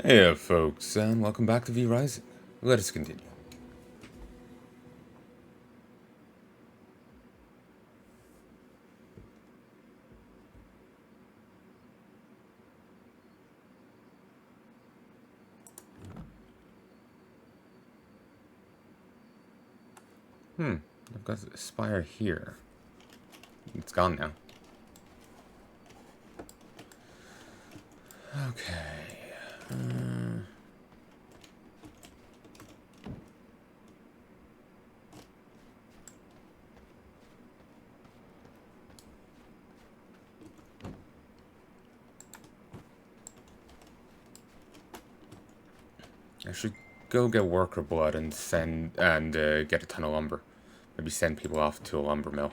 Hey, folks, and welcome back to V Rising. Let us continue. I've got the spire here. It's gone now. Okay. I should go get worker blood and get a ton of lumber. Maybe send people off to a lumber mill.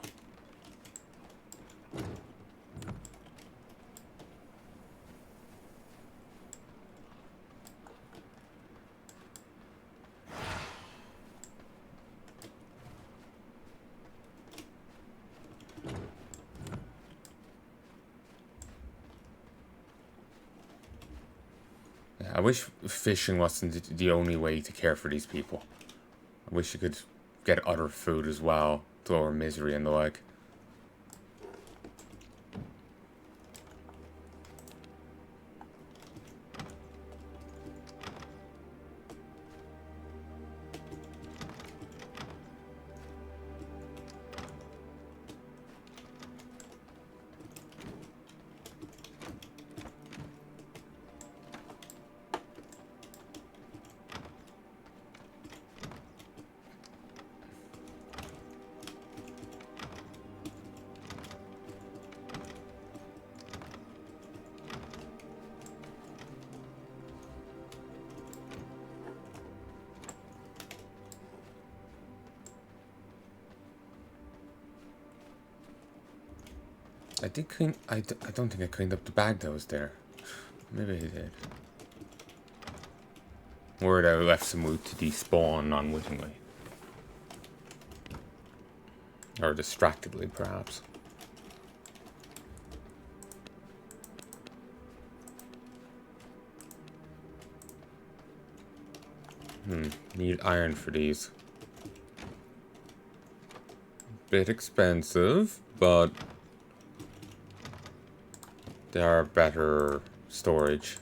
I wish fishing wasn't the only way to care for these people. I wish you could get other food as well to lower misery and the like. I did clean. I don't think I cleaned up the bag that was there. Maybe I did. Or I left some loot to despawn unwittingly. Or distractedly, perhaps. Need iron for these. Bit expensive, but they are better storage.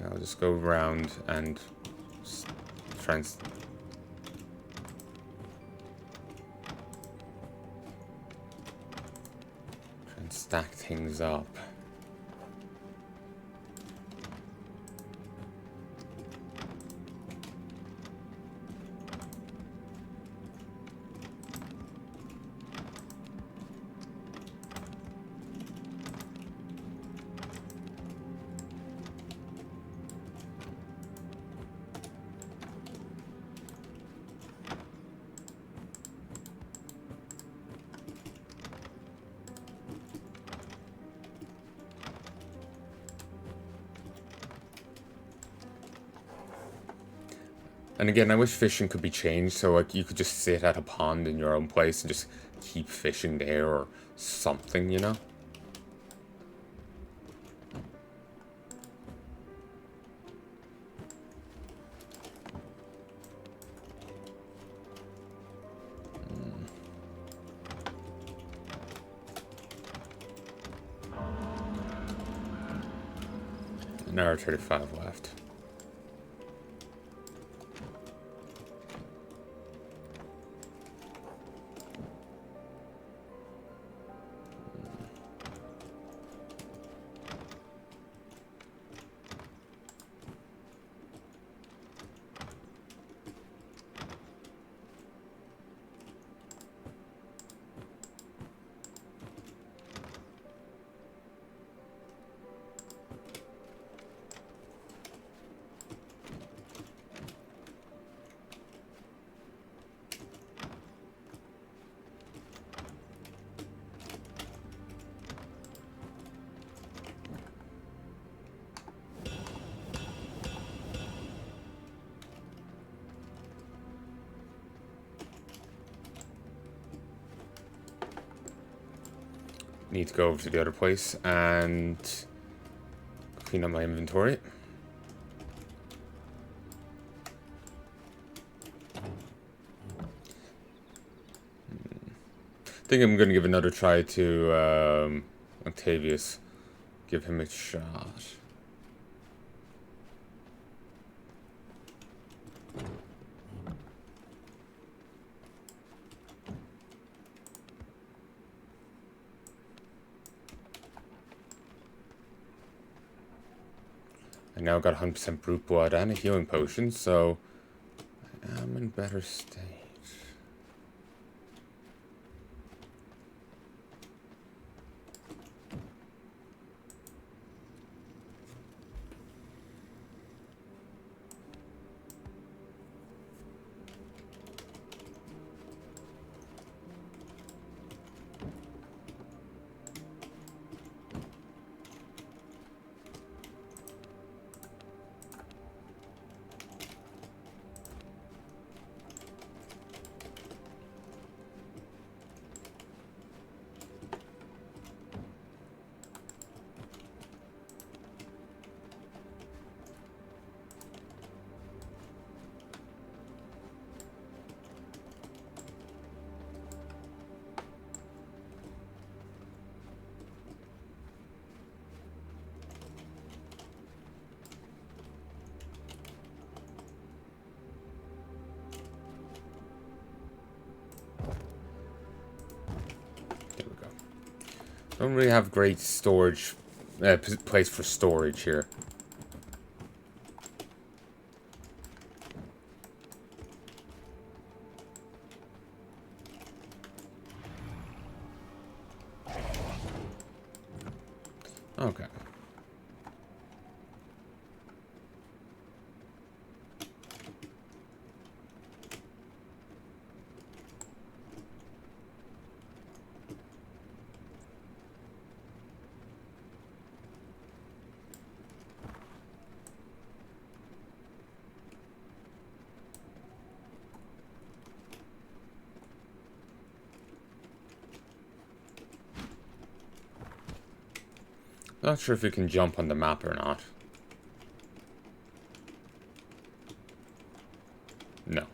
I'll just go around and try and stack things up. And again, I wish fishing could be changed so like you could just sit at a pond in your own place and just keep fishing there or something, you know? An hour 35 left. need to go over to the other place and clean up my inventory. I think I'm going to give another try to Octavius. Give him a shot. I now got 100% brute blood and a healing potion, so I am in better state. Don't really have great storage, place for storage here. Okay. Not sure if you can jump on the map or not. No.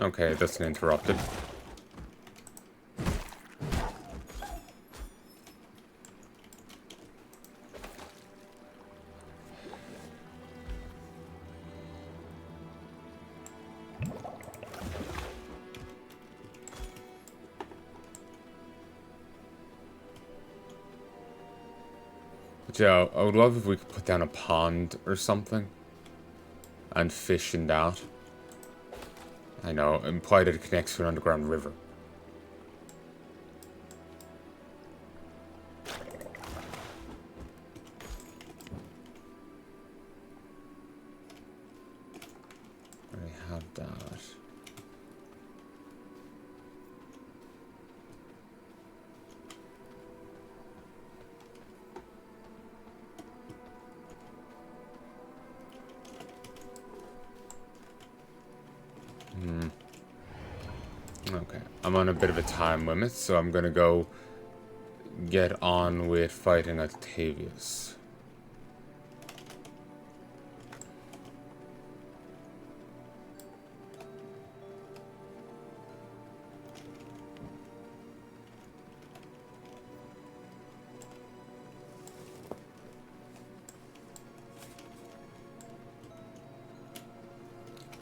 Okay, that's an interrupted. But yeah, I would love if we could put down a pond or something and fish in that. I know, imply that it connects to an underground river. I have that. Okay, I'm on a bit of a time limit, so I'm gonna go get on with fighting Octavius.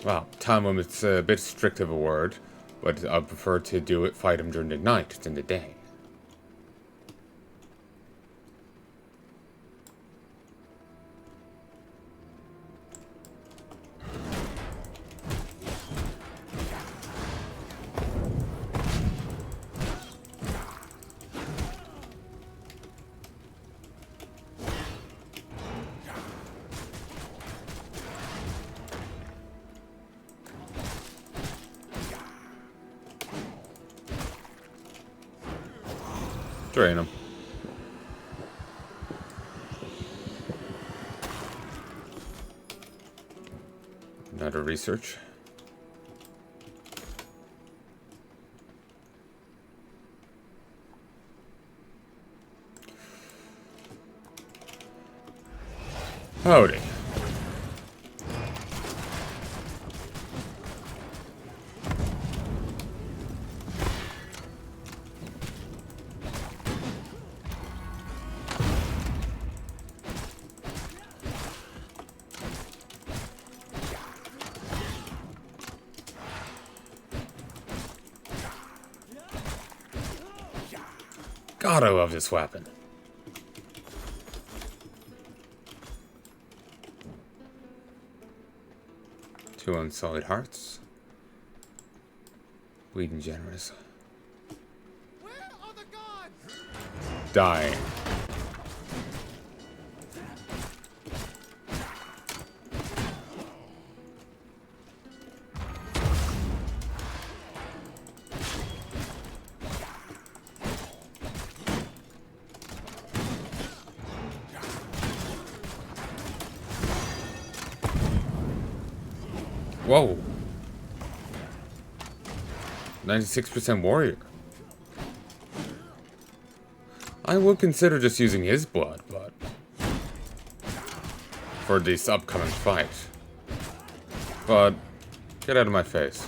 Wow, time limit's a bit strict of a word, but I prefer to fight him during the night than the day. Drain him. Another research. Howdy. God, I love this weapon. Two unsullied hearts. Bleeding generous. Where are the gods? Die. Whoa. 96% warrior. I would consider just using his blood, but for this upcoming fight. But get out of my face.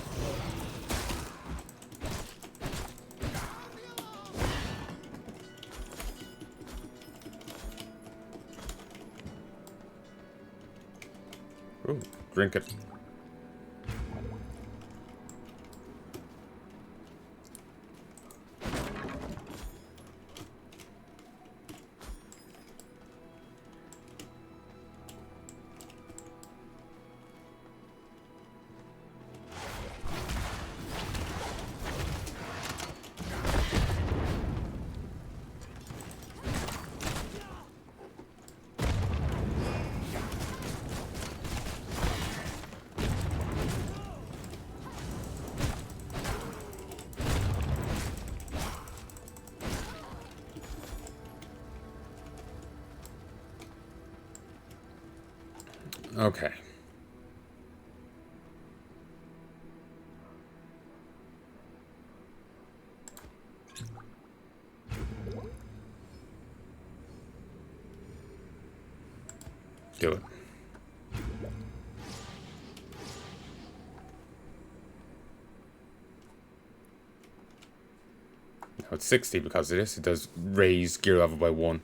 Ooh, drink it. Okay. Do it. No, it's 60 because of this. It does raise gear level by 1.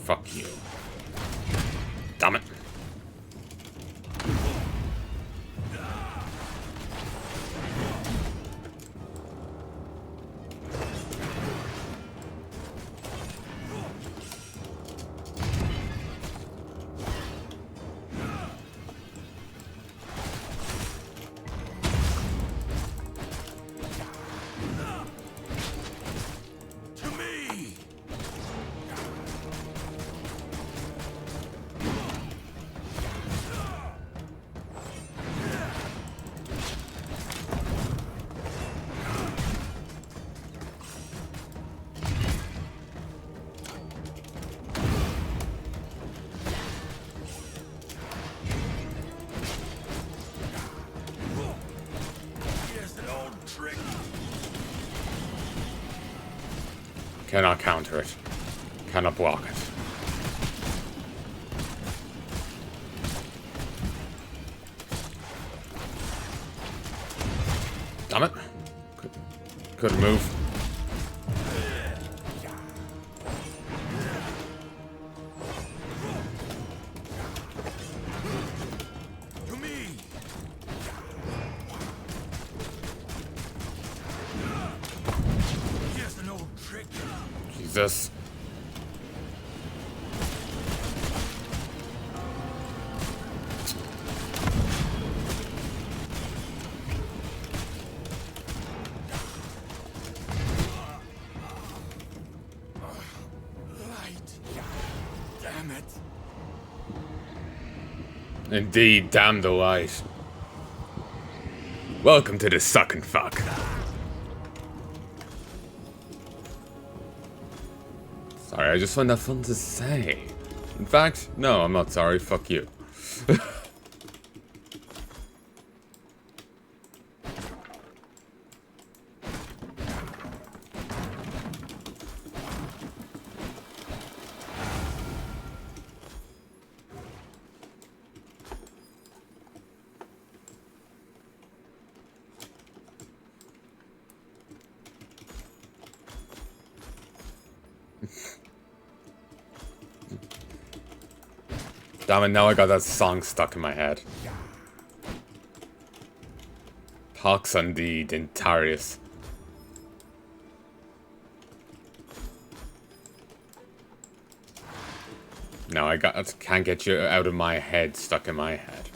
Fuck you. Damn it. Cannot counter it. Cannot block it. Damn it. Couldn't move. Jesus. Indeed, damn delight. Welcome to the suck and fuck. Sorry, I just find that fun to say. In fact, no, I'm not sorry, fuck you. Damn it, now I got that song stuck in my head. Pox on thee, Dentarius. No, can't get you out of my head, stuck in my head.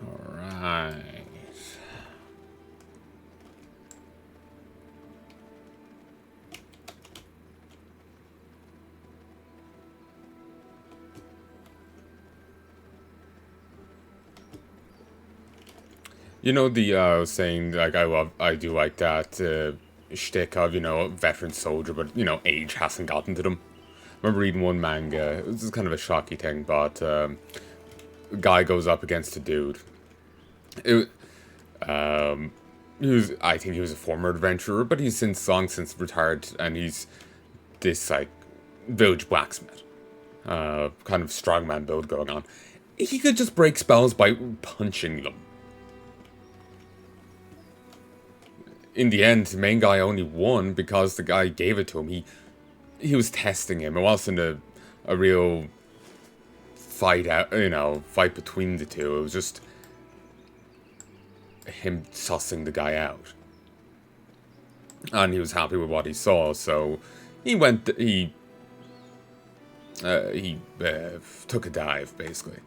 Alright. You know, I was saying, like, I do like that shtick of, you know, veteran soldier, but, you know, age hasn't gotten to them. I remember reading one manga, it was just kind of a shocky thing, but a guy goes up against a dude. I think he was a former adventurer, but he's long since retired, and he's this, like, village blacksmith. Kind of strongman build going on. He could just break spells by punching them. In the end, the main guy only won because the guy gave it to him. He was testing him. It wasn't a real fight out, you know, fight between the two. It was just him sussing the guy out. And he was happy with what he saw, so he took a dive, basically.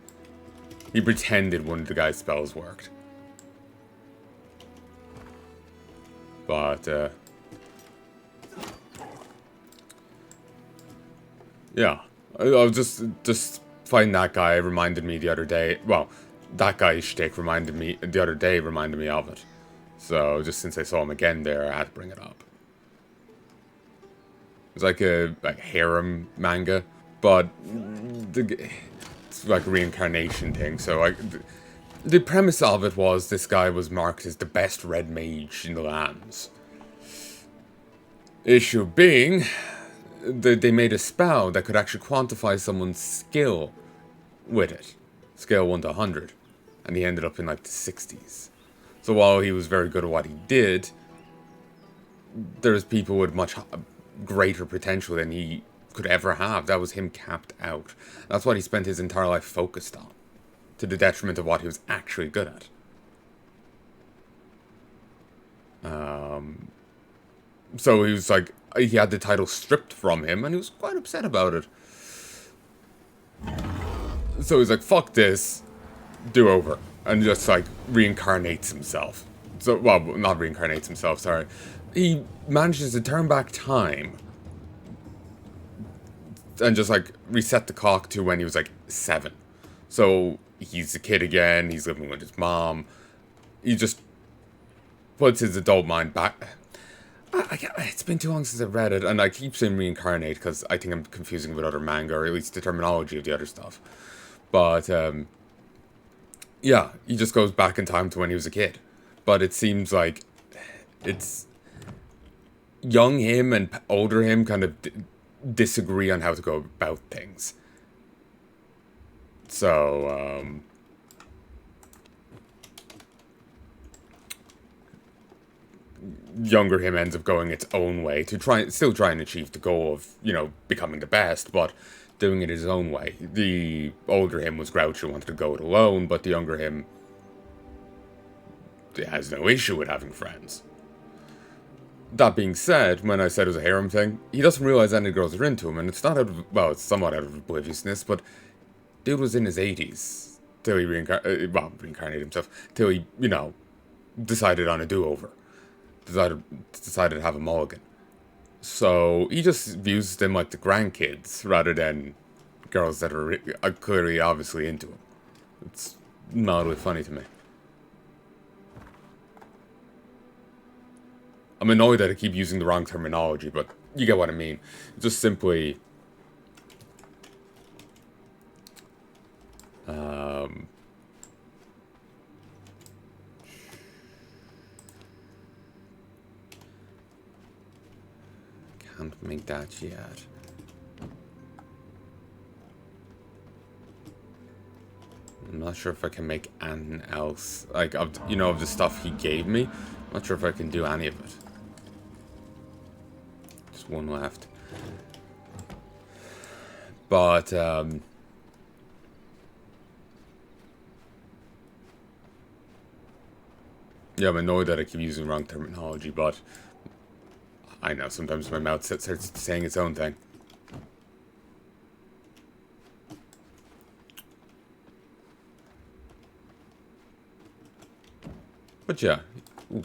He pretended one of the guy's spells worked. But, yeah. I was just find that guy reminded me the other day. Well, that guy's shtick reminded me the other day of it. So just since I saw him again there, I had to bring it up. It's like a harem manga, but it's like a reincarnation thing. So the premise of it was this guy was marked as the best red mage in the lands. Issue being, they made a spell that could actually quantify someone's skill with it. Scale 1 to 100. And he ended up in like the 60s. So while he was very good at what he did, there's people with much greater potential than he could ever have. That was him capped out. That's what he spent his entire life focused on, to the detriment of what he was actually good at. So he was like, he had the title stripped from him, and he was quite upset about it. So he's like, fuck this, do over, and just like reincarnates himself. So, well, not reincarnates himself, sorry. He manages to turn back time and just like reset the clock to when he was like 7. So he's a kid again, he's living with his mom. He just puts his adult mind back. It's been too long since I've read it, and I keep saying reincarnate because I think I'm confusing with other manga, or at least the terminology of the other stuff. But, yeah, he just goes back in time to when he was a kid. but it seems like it's young him and older him kind of disagree on how to go about things. So, younger him ends up going its own way to still try and achieve the goal of, becoming the best, but doing it his own way. The older him was grouchy, wanted to go it alone, but the younger him has no issue with having friends. That being said, when I said it was a harem thing, he doesn't realize any girls are into him, and it's not out of, well, it's somewhat out of obliviousness, but dude was in his 80s till he reincarnated himself, till he, decided on a do-over. Decided to have a mulligan. So he just views them like the grandkids rather than girls that are clearly, obviously into him. It's mildly funny to me. I'm annoyed that I keep using the wrong terminology, but you get what I mean. Just simply... can't make that yet. I'm not sure if I can make anything else. Like, of the stuff he gave me. I'm not sure if I can do any of it. Just one left. But, yeah, I'm annoyed that I keep using the wrong terminology, but I know, sometimes my mouth starts saying its own thing. But yeah. Ooh.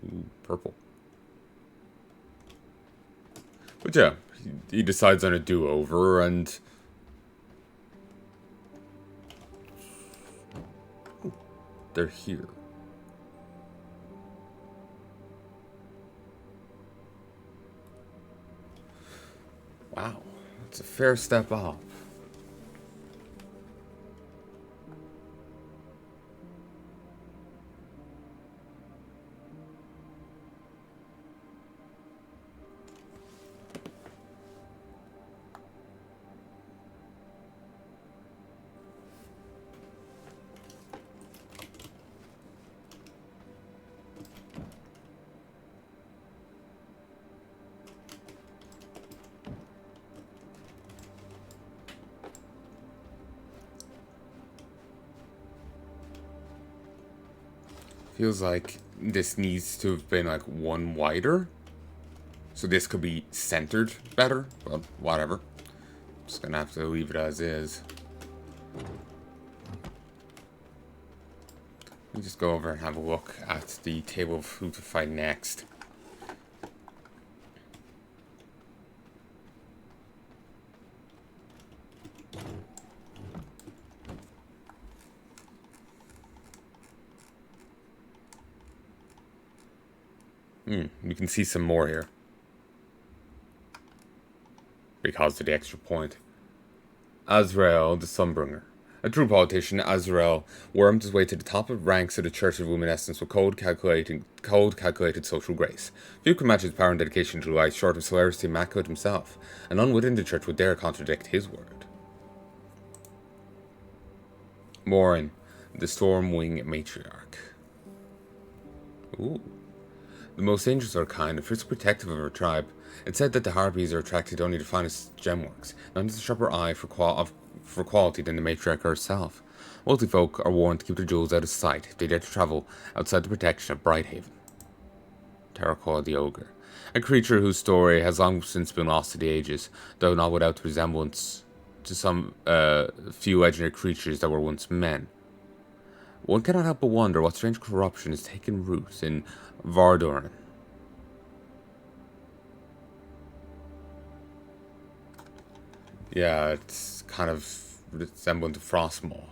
Ooh, purple. But yeah, he decides on a do-over, and... Ooh, they're here. Wow, it's a fair step up. Feels like this needs to have been like one wider. So this could be centered better, but whatever. Just gonna have to leave it as is. Let me just go over and have a look at the table of who to fight next. We can see some more here. Because of the extra point. Azrael, the Sunbringer. A true politician, Azrael wormed his way to the top of ranks of the Church of Luminescence with cold, calculated social grace. Few could match his power and dedication to life short of Celerity Immaculate himself, and none within the Church would dare contradict his word. Morin, the Stormwing Matriarch. Ooh. The most dangerous of her kind, and fiercely protective of her tribe. It's said that the Harpies are attracted only to the finest gemworks, none has a sharper eye for quality than the matriarch herself. Wealthy folk are warned to keep their jewels out of sight if they dare to travel outside the protection of Brighthaven. Terracotta the Ogre. A creature whose story has long since been lost to the ages, though not without the resemblance to some few legendary creatures that were once men. One cannot help but wonder what strange corruption has taken root in Vardoran. Yeah, it's kind of resemblant to Frostmaw.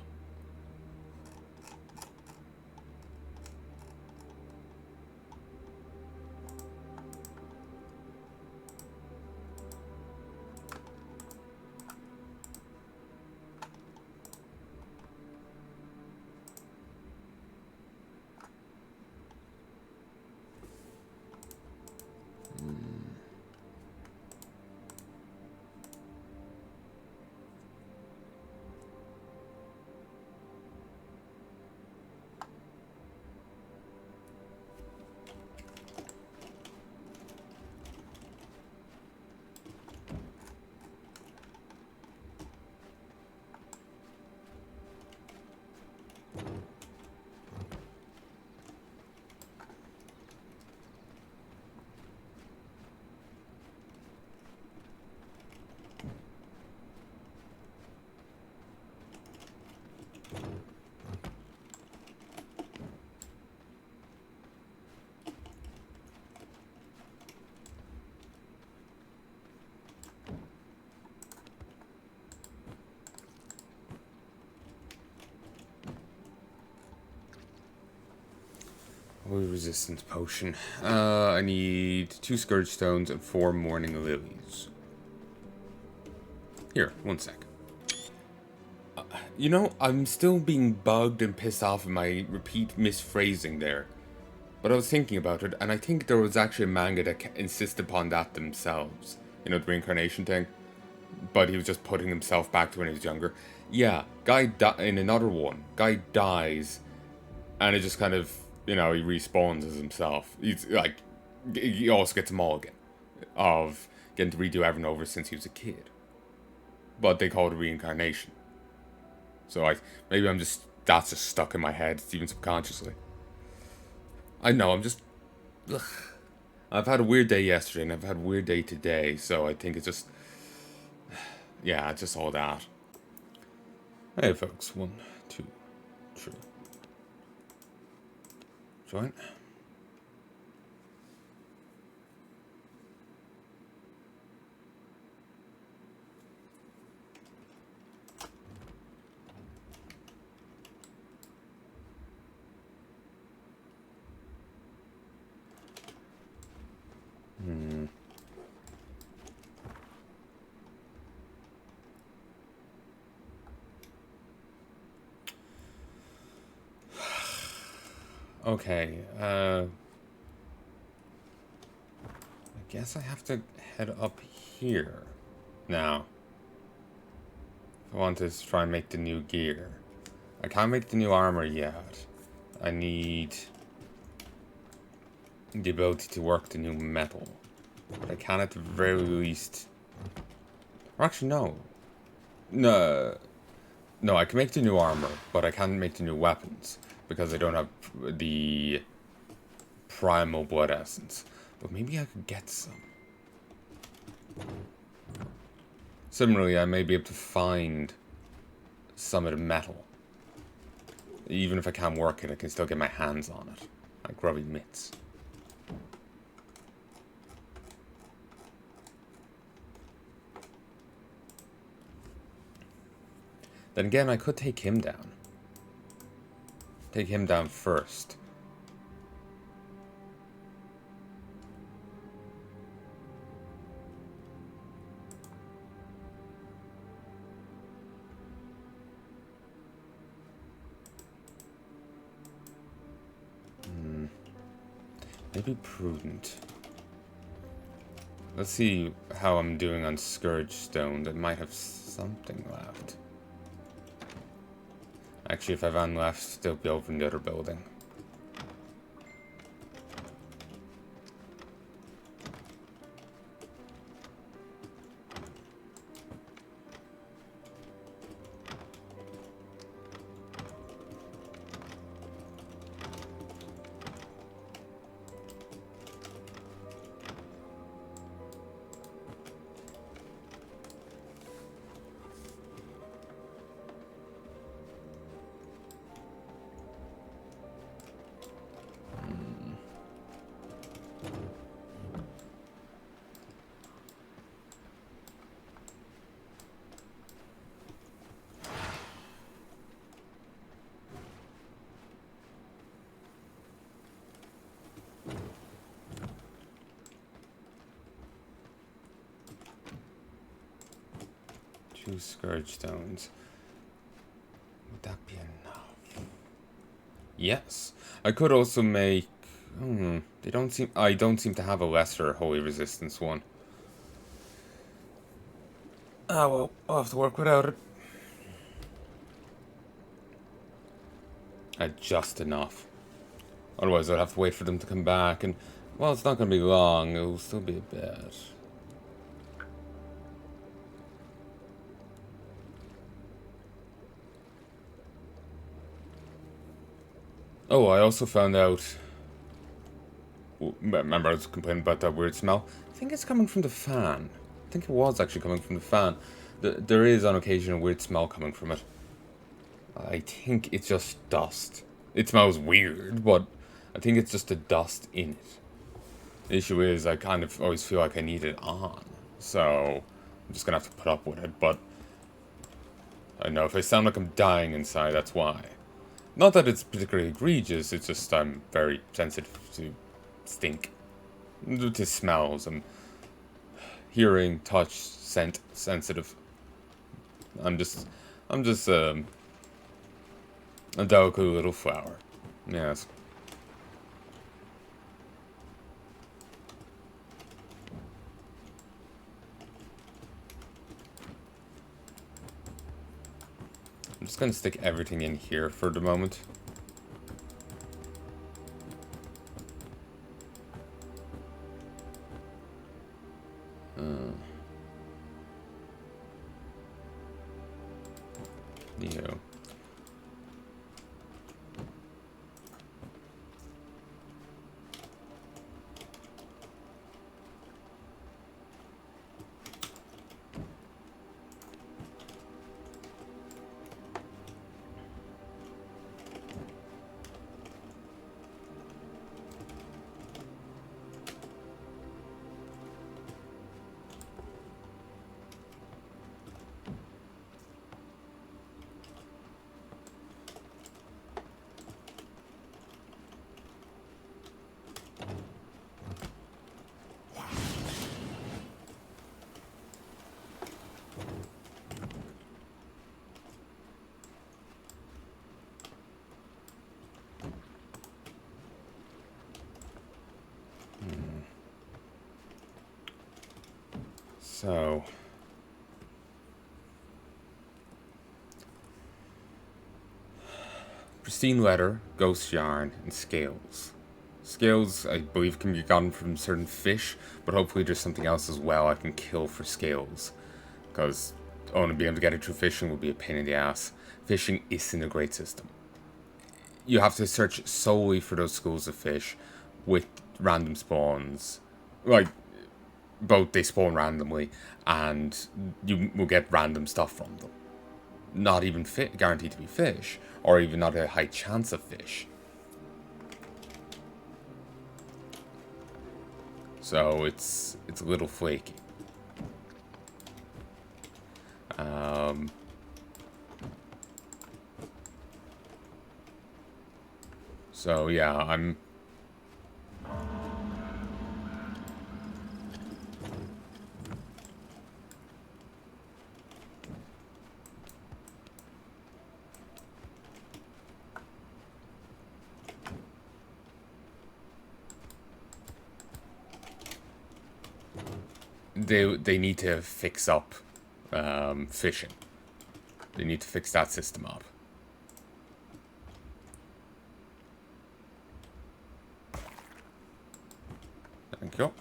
Holy resistance potion. I need 2 scourge stones and 4 morning lilies. Here, 1 sec. You know, I'm still being bugged and pissed off at my repeat misphrasing there. But I was thinking about it, and I think there was actually a manga that insisted upon that themselves. You know, the reincarnation thing. But he was just putting himself back to when he was younger. Yeah, guy in another one, guy dies, and it just kind of, you know, he respawns as himself. He's like, he also gets a mulligan of getting to redo everything over since he was a kid. But they call it a reincarnation. So maybe that's just stuck in my head, even subconsciously. I know, I'm just, ugh. I've had a weird day yesterday, and I've had a weird day today, so I think it's just, yeah, it's just all that. Hey folks, 1, 2, 3. Join. Okay, I guess I have to head up here now. If I want to try and make the new gear. I can't make the new armor yet. I need the ability to work the new metal. But I can at the very least... Or actually, no. No, I can make the new armor, but I can't make the new weapons. Because I don't have the primal blood essence. But maybe I could get some. Similarly, I may be able to find some of the metal. Even if I can't work it, I can still get my hands on it. Like grubby mitts. Then again, I could take him down. Take him down first. Maybe prudent. Let's see how I'm doing on Scourge Stone. That might have something left. Actually, if I have one left, they'll be over in the other building. Two Scourge Stones. Would that be enough? Yes. I could also make... they don't seem... I don't seem to have a lesser Holy Resistance one. Ah, well, I'll have to work without it. Just enough. Otherwise, I'd have to wait for them to come back, and... Well, it's not going to be long. It'll still be a bit. Oh, I also found out... Remember I was complaining about that weird smell? I think it's coming from the fan. I think it was actually coming from the fan. There is on occasion a weird smell coming from it. I think it's just dust. It smells weird, but I think it's just the dust in it. The issue is I kind of always feel like I need it on. So I'm just going to have to put up with it, but... I know if I sound like I'm dying inside, that's why. Not that it's particularly egregious, it's just I'm very sensitive to stink. To smells. I'm hearing, touch, scent sensitive. I'm just a delicate little flower. Yes. I'm just gonna stick everything in here for the moment. Yeah. So, pristine leather, ghost yarn, and scales. Scales, I believe, can be gotten from certain fish, but hopefully there's something else as well I can kill for scales. Because only being able to get it through fishing will be a pain in the ass. Fishing isn't a great system. You have to search solely for those schools of fish with random spawns. Like, both they spawn randomly, and you will get random stuff from them. Not even guaranteed to be fish, or even not a high chance of fish. So it's a little flaky. So yeah, they need to fix up fishing. They need to fix that system up. Thank you.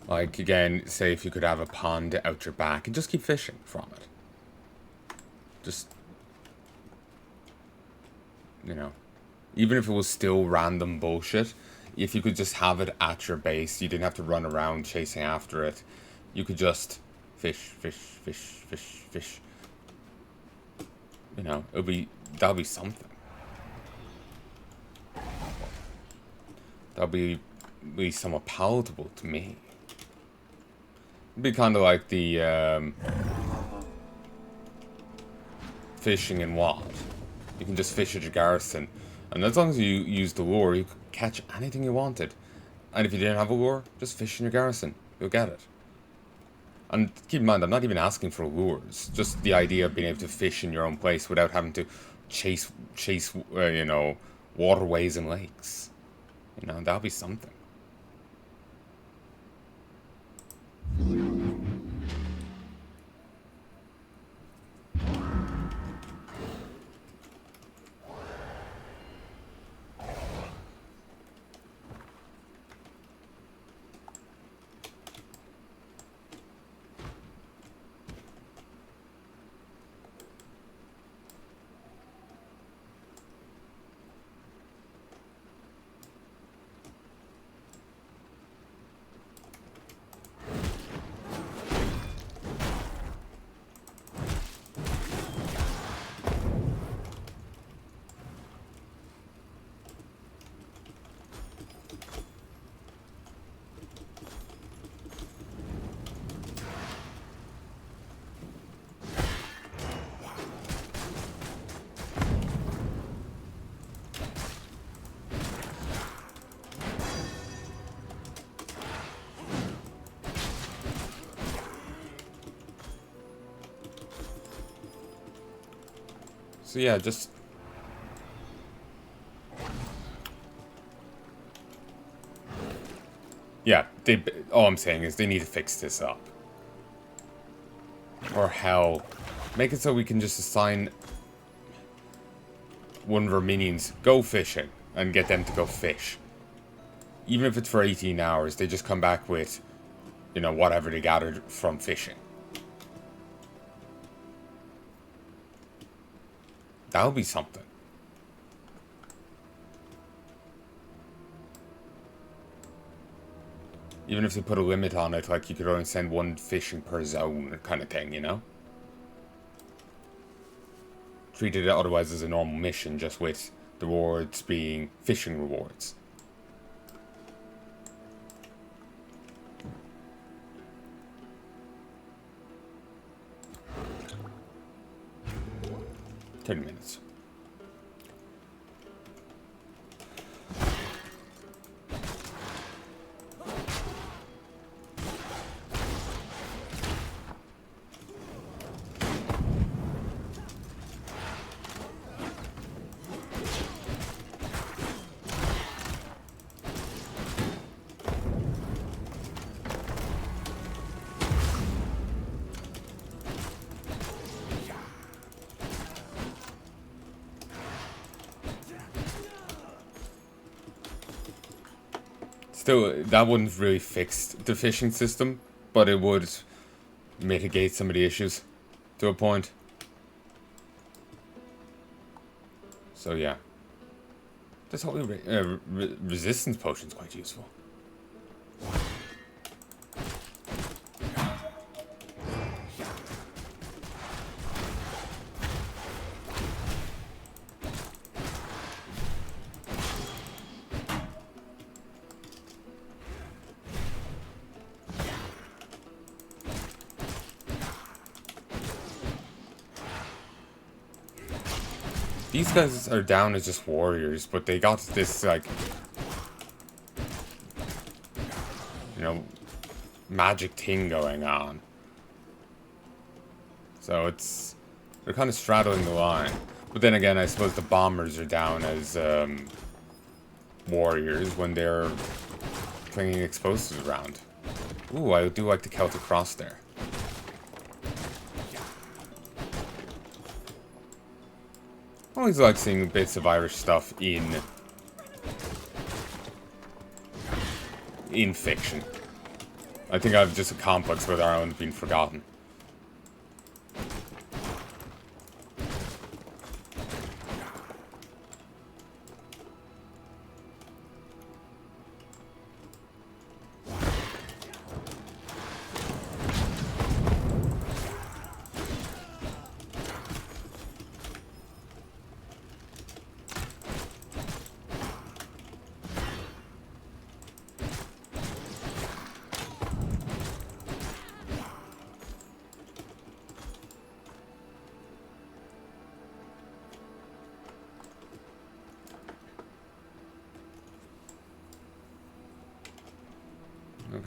Like, again, say if you could have a pond out your back and just keep fishing from it. Just, you know, even if it was still random bullshit, if you could just have it at your base, you didn't have to run around chasing after it. You could just fish, fish, fish, fish, fish. You know, that'll be something. That'll be somewhat palatable to me. It'd be kind of like the fishing in WoD. You can just fish at your garrison, and as long as you use the lure, you could catch anything you wanted. And if you didn't have a lure, just fish in your garrison. You'll get it. And keep in mind, I'm not even asking for lures. Just the idea of being able to fish in your own place without having to chase, you know, waterways and lakes. You know, that'll be something. So yeah, just... Yeah, all I'm saying is they need to fix this up. Or hell, make it so we can just assign one of our minions, go fishing, and get them to go fish. Even if it's for 18 hours, they just come back with, you know, whatever they gathered from fishing. That'll be something. Even if they put a limit on it, like you could only send one fishing per zone kind of thing, you know? Treated it otherwise as a normal mission, just with the rewards being fishing rewards. $30 minutes. Still, that wouldn't really fix the fishing system, but it would mitigate some of the issues to a point. So yeah, this whole resistance potion is quite useful. These guys are down as just warriors, but they got this, like, you know, magic thing going on. So they're kind of straddling the line. But then again, I suppose the bombers are down as warriors when they're flinging explosives around. Ooh, I do like the Celtic cross there. I always like seeing bits of Irish stuff in fiction. I think I have just a complex with Ireland being forgotten.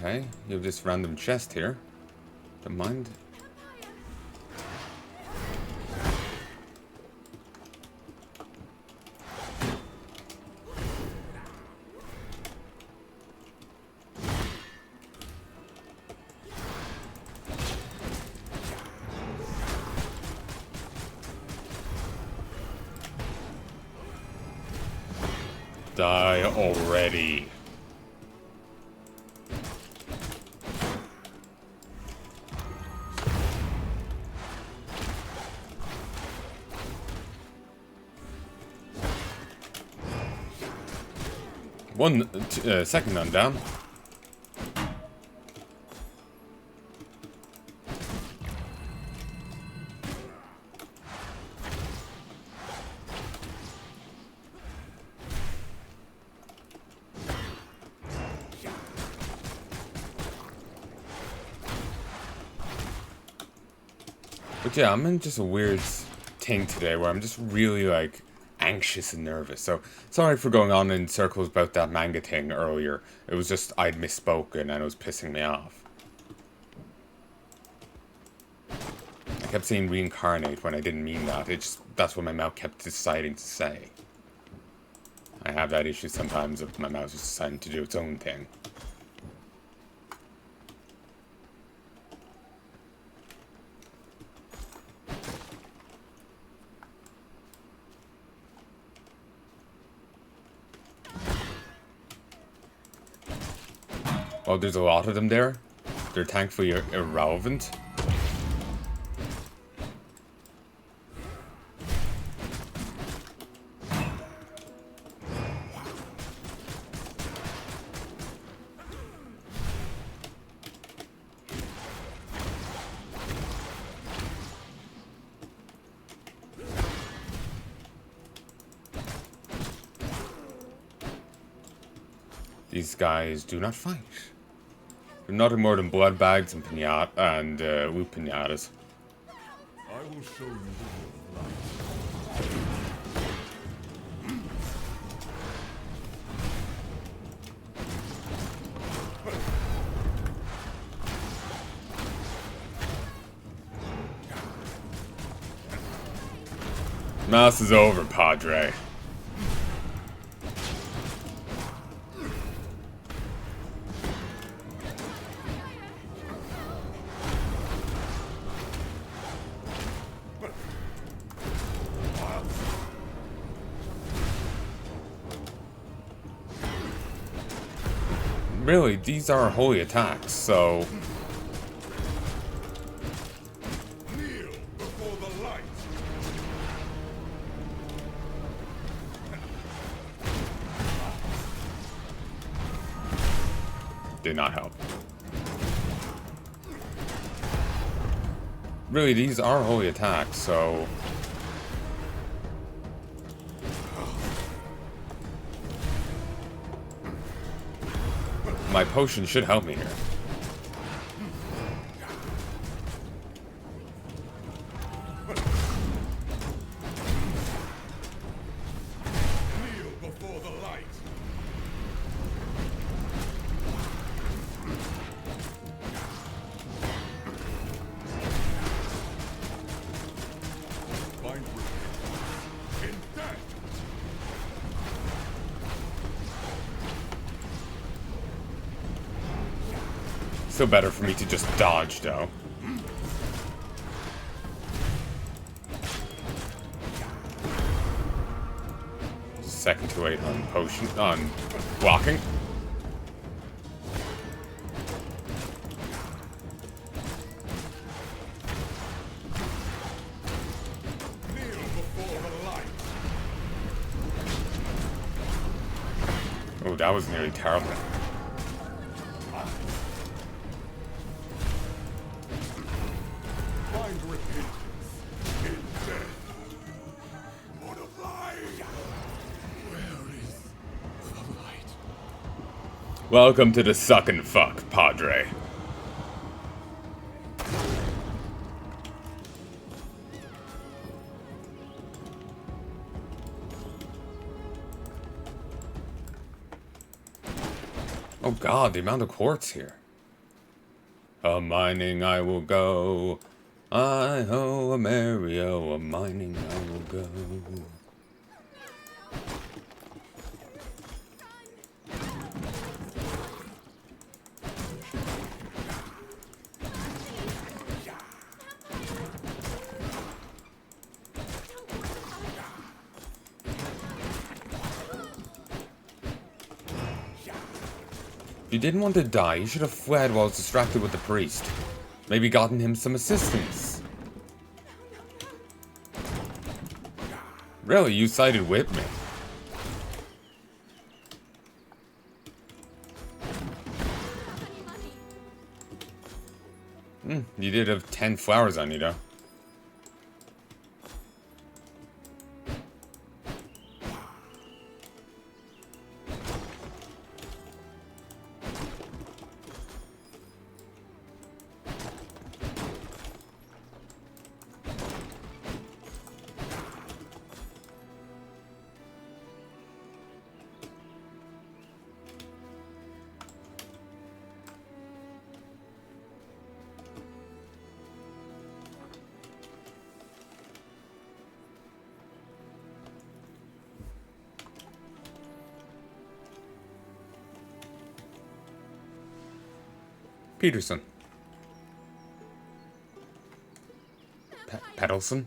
Okay, you have this random chest here. Don't mind. Die already. Second one down. But yeah, I'm in just a weird thing today where I'm just really, like, anxious and nervous. So, sorry for going on in circles about that manga thing earlier. It was just, I'd misspoken and it was pissing me off. kept saying reincarnate when I didn't mean that. That's what my mouth kept deciding to say. I have that issue sometimes of my mouth just deciding to do its own thing. Oh, there's a lot of them there. They're thankfully irrelevant. These guys do not fight. They're nothing more than blood bags and pinata and loot pinatas. I will show you the light. Mass is over, Padre. Really, these are holy attacks, so... Kneel before the light. Did not help. Really, these are holy attacks, so... My potion should help me here. Kneel before the light. Find repentance in death. Still better for me to just dodge, though. Second to 8 on potion, on blocking. Kneel before the light. Oh, that was nearly terrible. Find repentance in death. Multiply. Where is the light? Welcome to the suck and fuck, Padre. Oh god, the amount of quartz here. A mining I will go. I ho, a Mario, a mining I will go. If you didn't want to die, you should have fled while I was distracted with the priest. Maybe gotten him some assistance. Really, you sided with me. You did have 10 flowers on you, though. Peterson. Pedelson?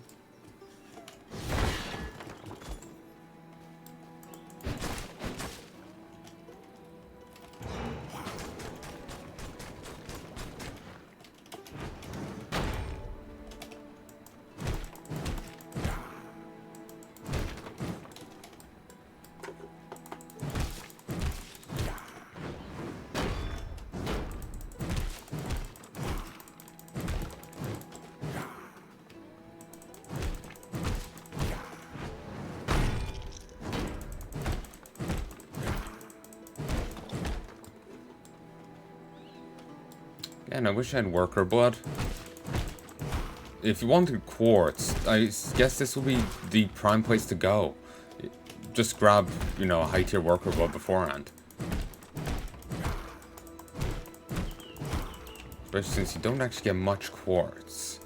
And I wish I had worker blood. If you wanted quartz, I guess this would be the prime place to go. Just grab, you know, a high tier worker blood beforehand. Especially since you don't actually get much quartz.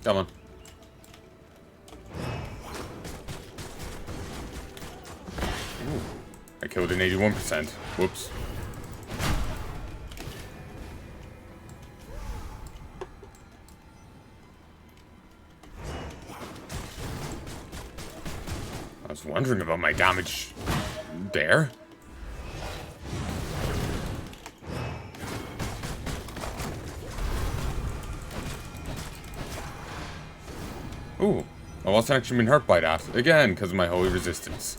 Come on. Ooh, I killed an 81%. Whoops. I was wondering about my damage there. Ooh, I wasn't actually been hurt by that. Again, because of my holy resistance.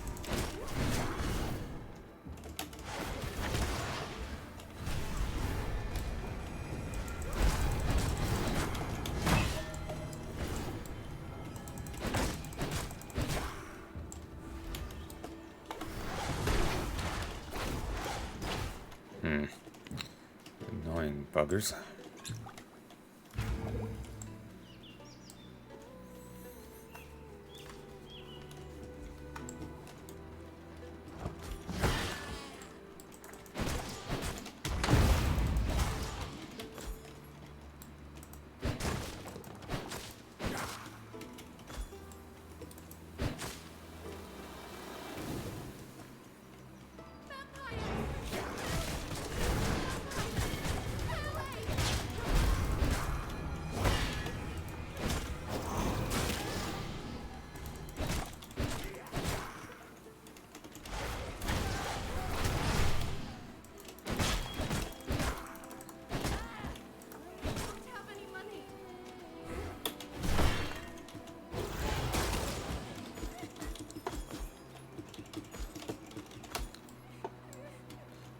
Annoying buggers.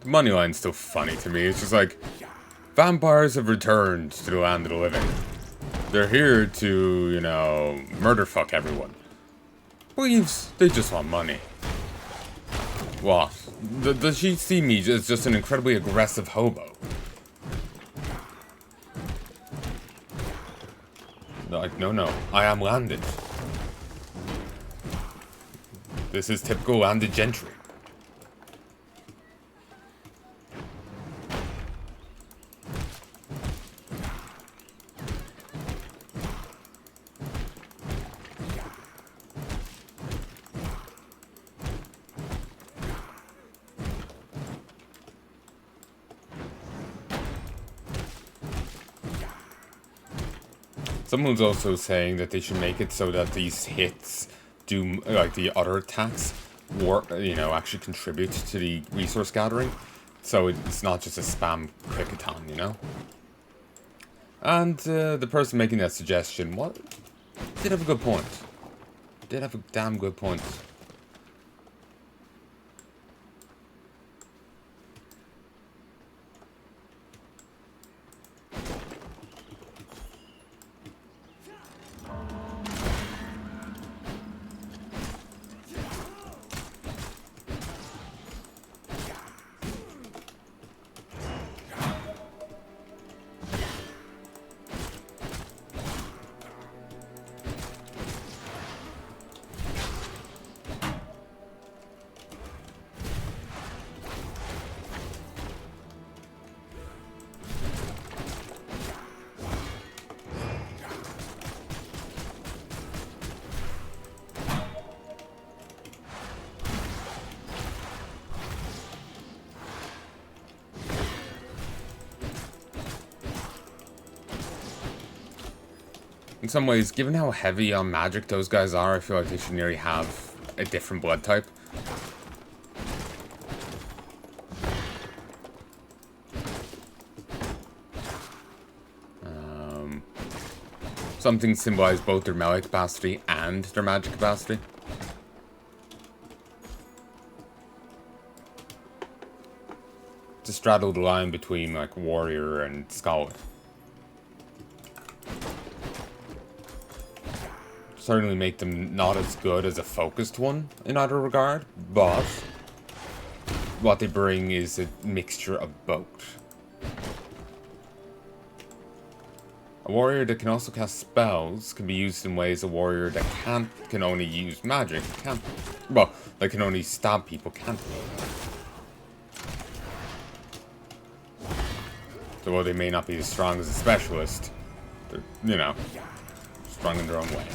The money line's still funny to me. It's just like, vampires have returned to the land of the living. They're here to, you know, murder fuck everyone. Believes they just want money. What? Does she see me as just an incredibly aggressive hobo? Like, no, I am landed. This is typical landed gentry. Someone's also saying that they should make it so that these hits do, like the other attacks, you know, actually contribute to the resource gathering. So it's not just a spam quick-a-ton, you know? And the person making that suggestion, did have a good point. Did have a damn good point. In some ways, given how heavy on magic those guys are, I feel like they should nearly have a different blood type. Something symbolize both their melee capacity and their magic capacity. To straddle the line between like warrior and scholar. Certainly make them not as good as a focused one in either regard, but what they bring is a mixture of both. A warrior that can also cast spells can be used in ways a warrior that can only use magic can't. Well, they can only stab people can't. So while they may not be as strong as a specialist, they're, you know, strong in their own way.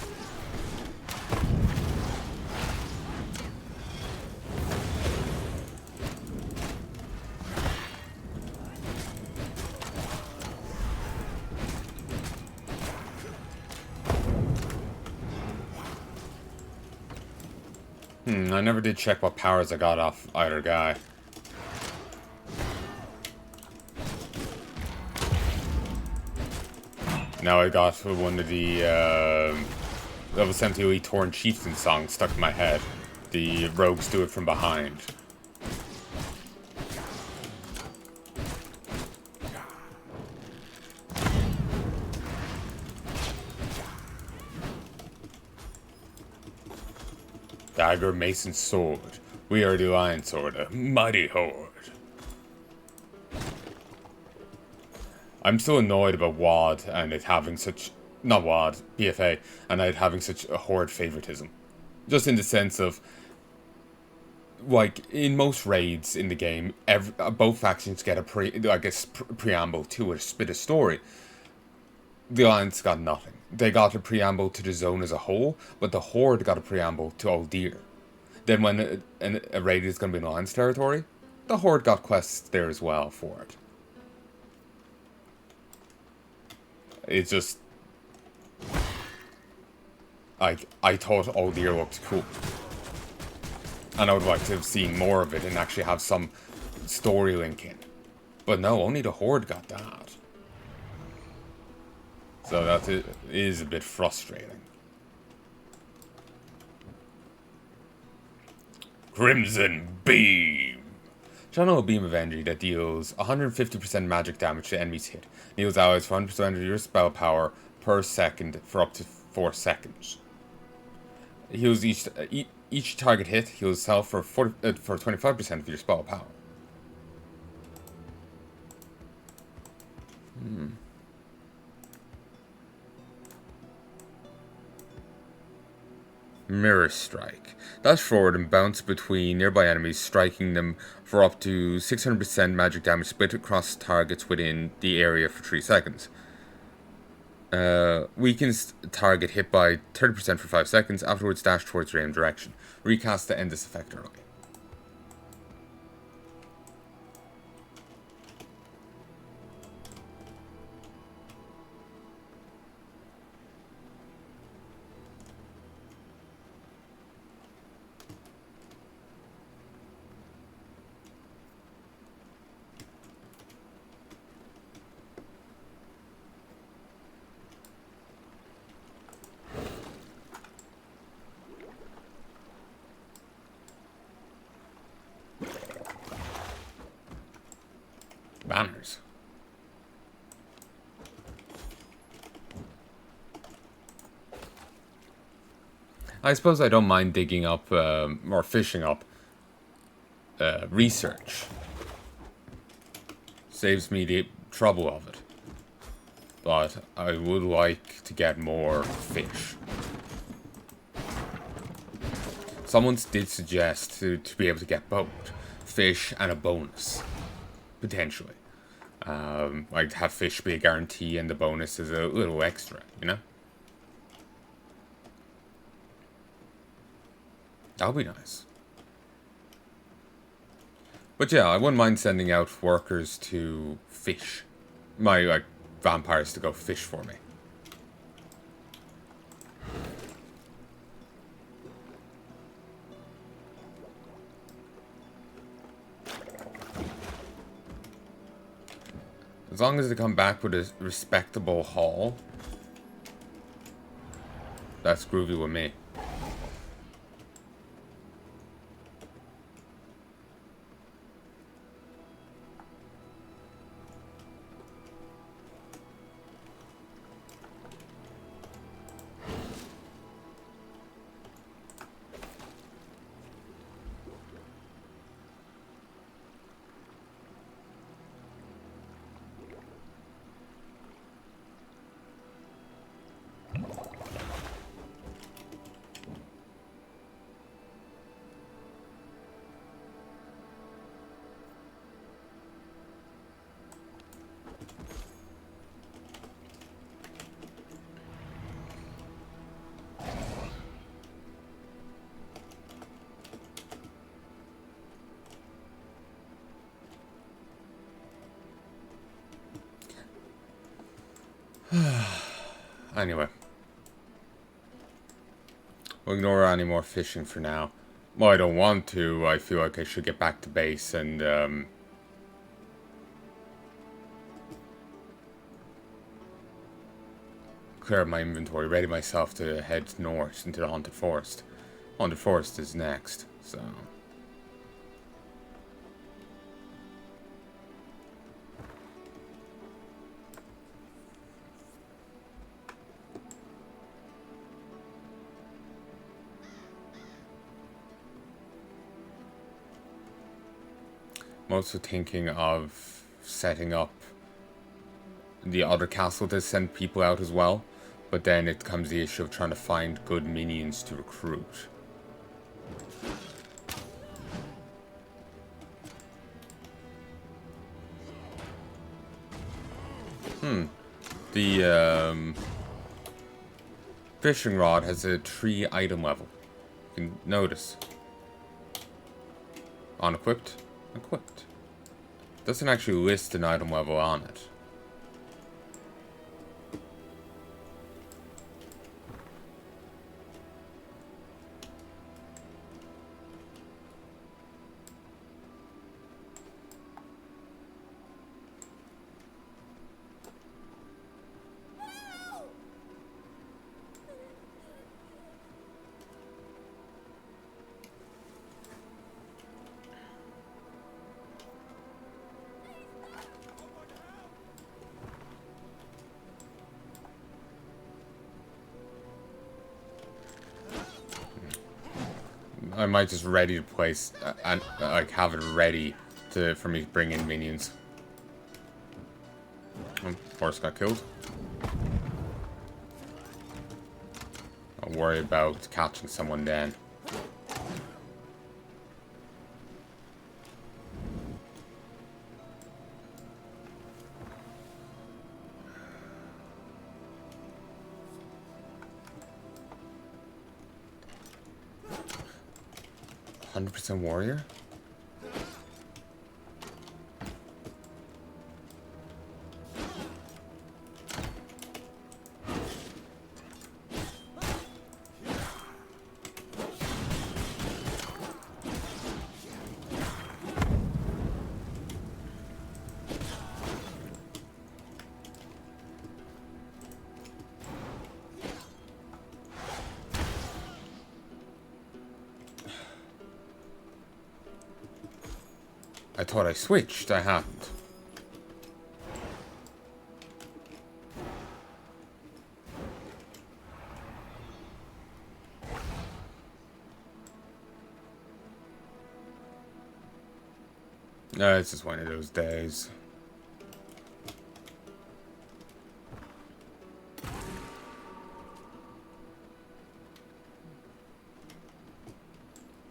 I never did check what powers I got off either guy. Now I got one of the level 70 Torn Chieftain songs stuck in my head. The rogues do it from behind. Dagger, mace, and sword. We are the Alliance Order, mighty horde. I'm still annoyed about WoD and it having such... Not WoD, BFA, and it having such a horde favoritism. Just in the sense of... Like, in most raids in the game, both factions get a preamble to a bit of story. The Alliance got nothing. They got a preamble to the zone as a whole, but the Horde got a preamble to Uldir. Then when a raid is going to be in Alliance territory, the Horde got quests there as well for it. It's just... Like, I thought Uldir looked cool. And I would like to have seen more of it and actually have some story link in. But no, only the Horde got that. So that is a bit frustrating. Crimson Beam! Channel a beam of energy that deals 150% magic damage to enemies hit. Deals allies for 100% of your spell power per second for up to 4 seconds. Heals each target hit, heals self for 25% of your spell power. Mirror Strike. Dash forward and bounce between nearby enemies, striking them for up to 600% magic damage split across targets within the area for 3 seconds. Weakens target hit by 30% for 5 seconds, afterwards dash towards your aim direction. Recast to end this effect early. Banners. I suppose I don't mind digging up or fishing up research. Saves me the trouble of it. But I would like to get more fish. Someone did suggest to be able to get both fish and a bonus. Potentially. Like have fish be a guarantee and the bonus is a little extra, you know? That would be nice. But yeah, I wouldn't mind sending out workers to fish. My, like, vampires to go fish for me. As long as they come back with a respectable haul, that's groovy with me. Anyway. We'll ignore any more fishing for now. Well, I don't want to. I feel like I should get back to base and, clear up my inventory, ready myself to head north into the Haunted Forest. Haunted Forest is next, so... I'm also thinking of setting up the other castle to send people out as well, but then it comes the issue of trying to find good minions to recruit. The fishing rod has a 3 item level. You can notice. Unequipped, equipped. Doesn't actually list an item level on it. I might just ready to place and like have it ready for me to bring in minions. Horse got killed. I'll worry about catching someone then. %100% warrior? I thought I switched. I hadn't. No, it's just one of those days.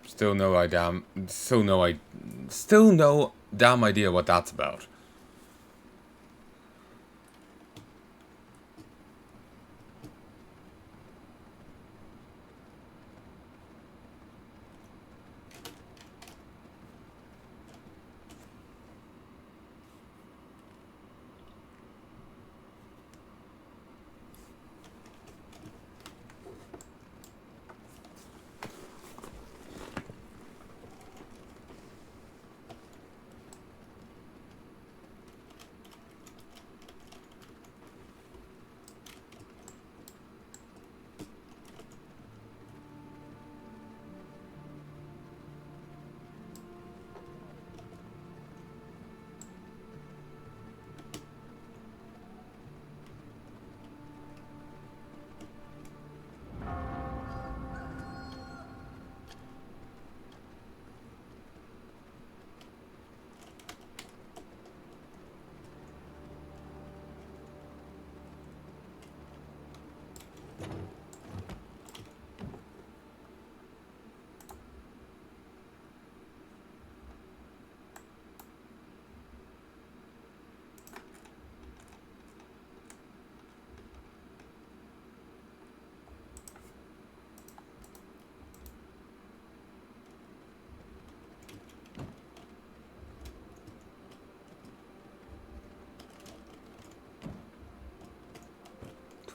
Still no damn idea what that's about.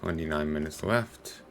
29 minutes left.